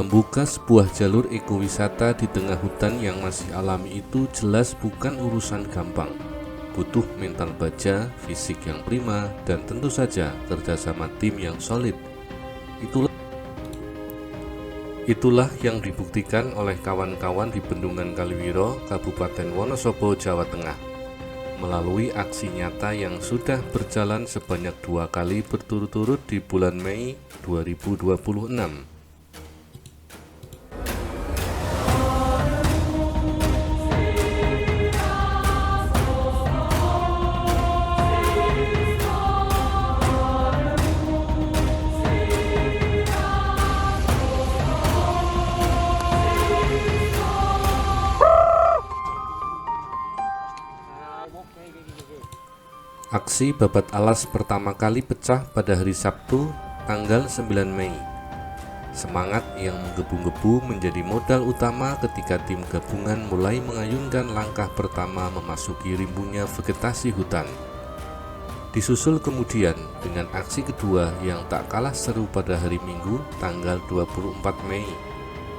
Membuka sebuah jalur ekowisata di tengah hutan yang masih alami itu jelas bukan urusan gampang. Butuh mental baja, fisik yang prima, dan tentu saja kerjasama tim yang solid. Itulah yang dibuktikan oleh kawan-kawan di Bendungan Kaliwiro, Kabupaten Wonosobo, Jawa Tengah, melalui aksi nyata yang sudah berjalan sebanyak 2 kali berturut-turut di bulan Mei 2026. Aksi babat alas pertama kali pecah pada hari Sabtu, tanggal 9 Mei. Semangat yang menggebu-gebu menjadi modal utama ketika tim gabungan mulai mengayunkan langkah pertama memasuki rimbunnya vegetasi hutan. Disusul kemudian dengan aksi kedua yang tak kalah seru pada hari Minggu, tanggal 24 Mei,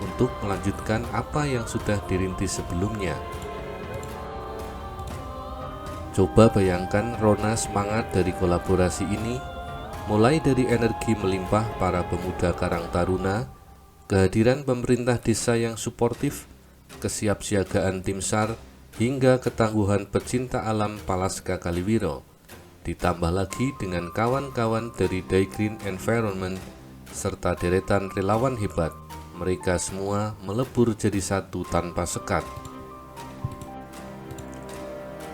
untuk melanjutkan apa yang sudah dirintis sebelumnya. Coba bayangkan rona semangat dari kolaborasi ini, mulai dari energi melimpah para pemuda Karang Taruna, kehadiran pemerintah desa yang suportif, kesiapsiagaan tim SAR, hingga ketangguhan pecinta alam Palaska Kaliwiro, ditambah lagi dengan kawan-kawan dari Daigreen Environment, serta deretan relawan hebat. Mereka semua melebur jadi satu tanpa sekat.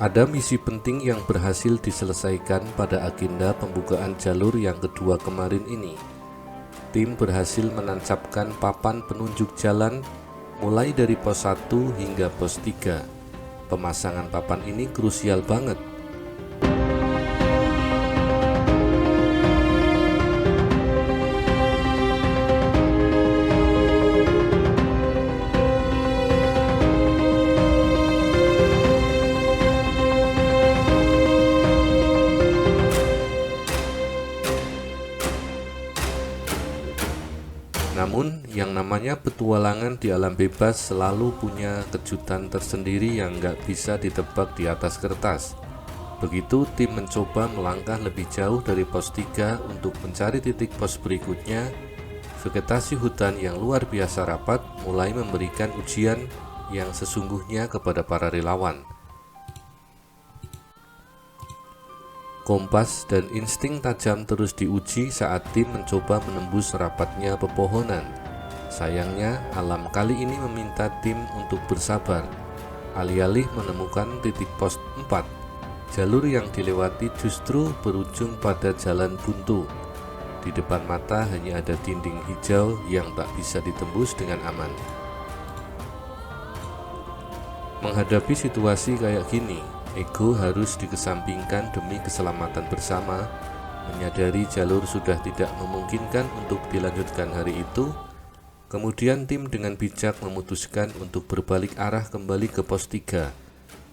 Ada misi penting yang berhasil diselesaikan pada agenda pembukaan jalur yang kedua kemarin ini. Tim berhasil menancapkan papan penunjuk jalan mulai dari pos 1 hingga pos 3. Pemasangan papan ini krusial banget. Namun, yang namanya petualangan di alam bebas selalu punya kejutan tersendiri yang nggak bisa ditebak di atas kertas. Begitu tim mencoba melangkah lebih jauh dari pos 3 untuk mencari titik pos berikutnya, vegetasi hutan yang luar biasa rapat mulai memberikan ujian yang sesungguhnya kepada para relawan. Kompas dan insting tajam terus diuji saat tim mencoba menembus rapatnya pepohonan. Sayangnya, alam kali ini meminta tim untuk bersabar. Alih-alih menemukan titik pos 4, jalur yang dilewati justru berujung pada jalan buntu. Di depan mata hanya ada dinding hijau yang tak bisa ditembus dengan aman. Menghadapi situasi kayak gini, ego harus dikesampingkan demi keselamatan bersama. Menyadari jalur sudah tidak memungkinkan untuk dilanjutkan hari itu, kemudian tim dengan bijak memutuskan untuk berbalik arah kembali ke pos 3.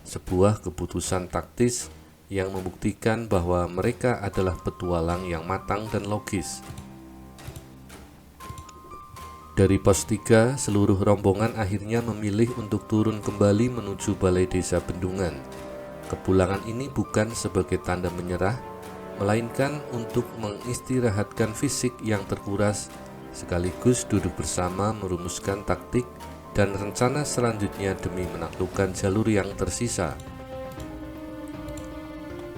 Sebuah keputusan taktis yang membuktikan bahwa mereka adalah petualang yang matang dan logis. Dari pos 3, seluruh rombongan akhirnya memilih untuk turun kembali menuju Balai Desa Bendungan. Kepulangan ini bukan sebagai tanda menyerah, melainkan untuk mengistirahatkan fisik yang terkuras, sekaligus duduk bersama merumuskan taktik dan rencana selanjutnya demi menaklukkan jalur yang tersisa.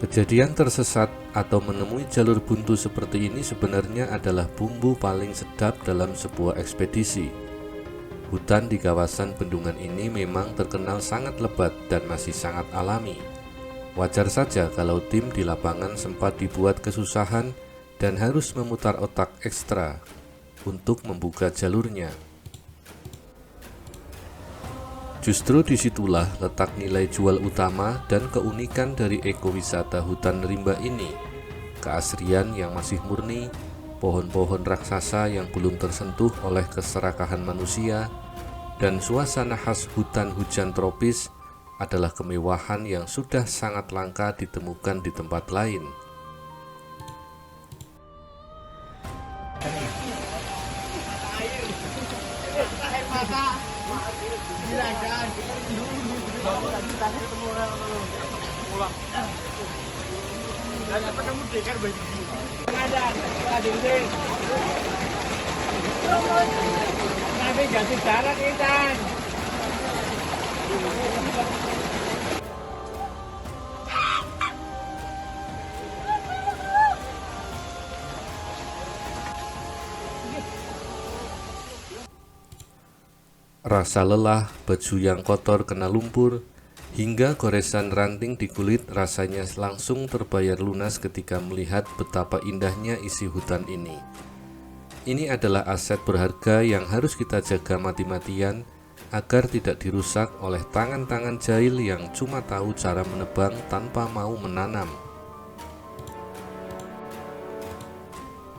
Kejadian tersesat atau menemui jalur buntu seperti ini sebenarnya adalah bumbu paling sedap dalam sebuah ekspedisi. Hutan di kawasan Bendungan ini memang terkenal sangat lebat dan masih sangat alami. Wajar saja kalau tim di lapangan sempat dibuat kesusahan dan harus memutar otak ekstra untuk membuka jalurnya. Justru disitulah letak nilai jual utama dan keunikan dari ekowisata hutan rimba ini. Keasrian yang masih murni, pohon-pohon raksasa yang belum tersentuh oleh keserakahan manusia, dan suasana khas hutan hujan tropis adalah kemewahan yang sudah sangat langka ditemukan di tempat lain. Nanti ganti jarak Intan. Rasa lelah, baju yang kotor kena lumpur, hingga goresan ranting di kulit rasanya langsung terbayar lunas ketika melihat betapa indahnya isi hutan ini. Ini adalah aset berharga yang harus kita jaga mati-matian agar tidak dirusak oleh tangan-tangan jahil yang cuma tahu cara menebang tanpa mau menanam.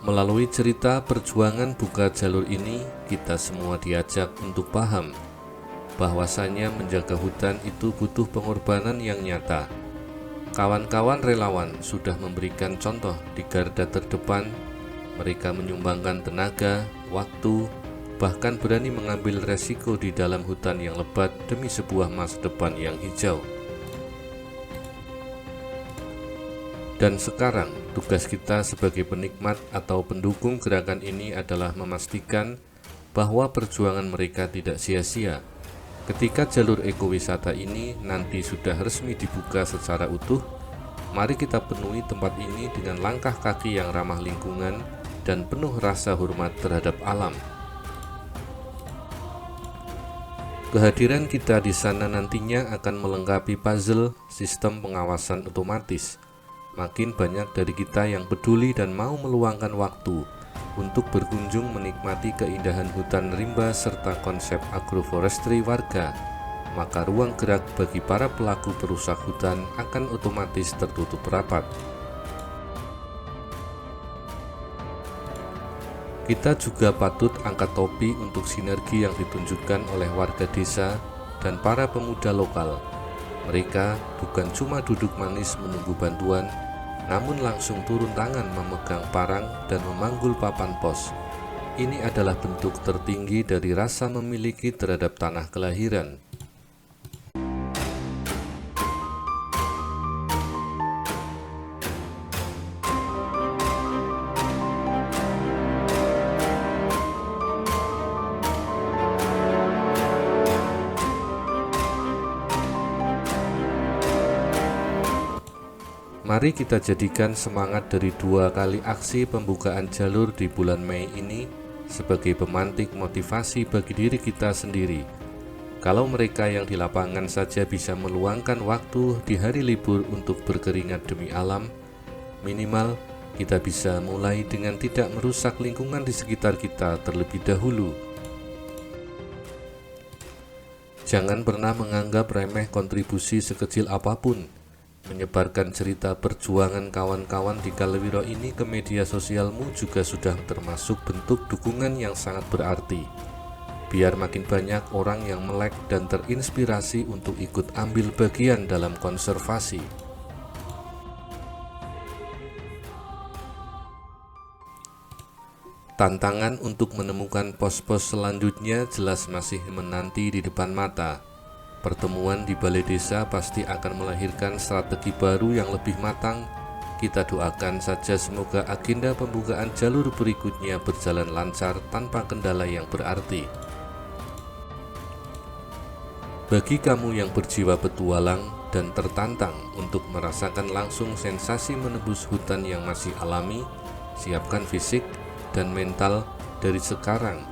Melalui cerita perjuangan buka jalur ini, kita semua diajak untuk paham bahwasanya menjaga hutan itu butuh pengorbanan yang nyata. Kawan-kawan relawan sudah memberikan contoh di garda terdepan. Mereka menyumbangkan tenaga, waktu, bahkan berani mengambil resiko di dalam hutan yang lebat demi sebuah masa depan yang hijau. Dan sekarang, tugas kita sebagai penikmat atau pendukung gerakan ini adalah memastikan bahwa perjuangan mereka tidak sia-sia. Ketika jalur ekowisata ini nanti sudah resmi dibuka secara utuh, mari kita penuhi tempat ini dengan langkah kaki yang ramah lingkungan dan penuh rasa hormat terhadap alam. Kehadiran kita di sana nantinya akan melengkapi puzzle sistem pengawasan otomatis. Makin banyak dari kita yang peduli dan mau meluangkan waktu untuk berkunjung menikmati keindahan hutan rimba serta konsep agroforestry warga, maka ruang gerak bagi para pelaku perusak hutan akan otomatis tertutup rapat. Kita juga patut angkat topi untuk sinergi yang ditunjukkan oleh warga desa dan para pemuda lokal. Mereka bukan cuma duduk manis menunggu bantuan, namun langsung turun tangan memegang parang dan memanggul papan pos. Ini adalah bentuk tertinggi dari rasa memiliki terhadap tanah kelahiran. Mari kita jadikan semangat dari 2 kali aksi pembukaan jalur di bulan Mei ini sebagai pemantik motivasi bagi diri kita sendiri. Kalau mereka yang di lapangan saja bisa meluangkan waktu di hari libur untuk berkeringat demi alam, minimal kita bisa mulai dengan tidak merusak lingkungan di sekitar kita terlebih dahulu. Jangan pernah menganggap remeh kontribusi sekecil apapun. Menyebarkan cerita perjuangan kawan-kawan di Kalewiro ini ke media sosialmu juga sudah termasuk bentuk dukungan yang sangat berarti. Biar makin banyak orang yang melek dan terinspirasi untuk ikut ambil bagian dalam konservasi. Tantangan untuk menemukan pos-pos selanjutnya jelas masih menanti di depan mata. Pertemuan di balai desa pasti akan melahirkan strategi baru yang lebih matang. Kita doakan saja semoga agenda pembukaan jalur berikutnya berjalan lancar tanpa kendala yang berarti. Bagi kamu yang berjiwa petualang dan tertantang untuk merasakan langsung sensasi menembus hutan yang masih alami, siapkan fisik dan mental dari sekarang.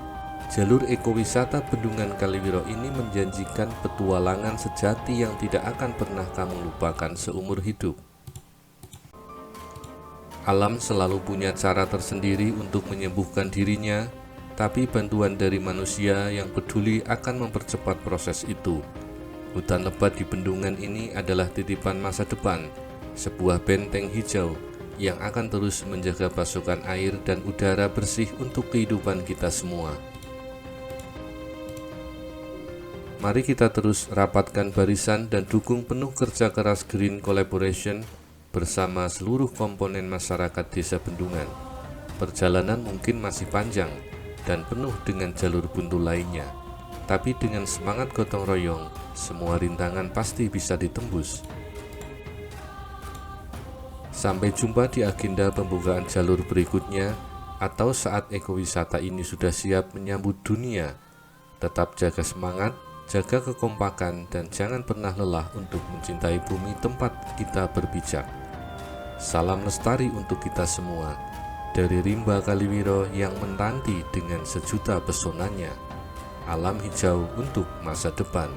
Jalur ekowisata Bendungan Kalewiro ini menjanjikan petualangan sejati yang tidak akan pernah kamu lupakan seumur hidup. Alam selalu punya cara tersendiri untuk menyembuhkan dirinya, tapi bantuan dari manusia yang peduli akan mempercepat proses itu. Hutan lebat di bendungan ini adalah titipan masa depan, sebuah benteng hijau yang akan terus menjaga pasokan air dan udara bersih untuk kehidupan kita semua. Mari kita terus rapatkan barisan dan dukung penuh kerja keras Green Collaboration bersama seluruh komponen masyarakat Desa Bendungan. Perjalanan mungkin masih panjang dan penuh dengan jalur buntu lainnya. Tapi dengan semangat gotong royong, semua rintangan pasti bisa ditembus. Sampai jumpa di agenda pembukaan jalur berikutnya, atau saat ekowisata ini sudah siap menyambut dunia. Tetap jaga semangat, jaga kekompakan, dan jangan pernah lelah untuk mencintai bumi tempat kita berpijak. Salam lestari untuk kita semua, dari Rimba Kaliwiro yang menanti dengan sejuta pesonanya. Alam hijau untuk masa depan.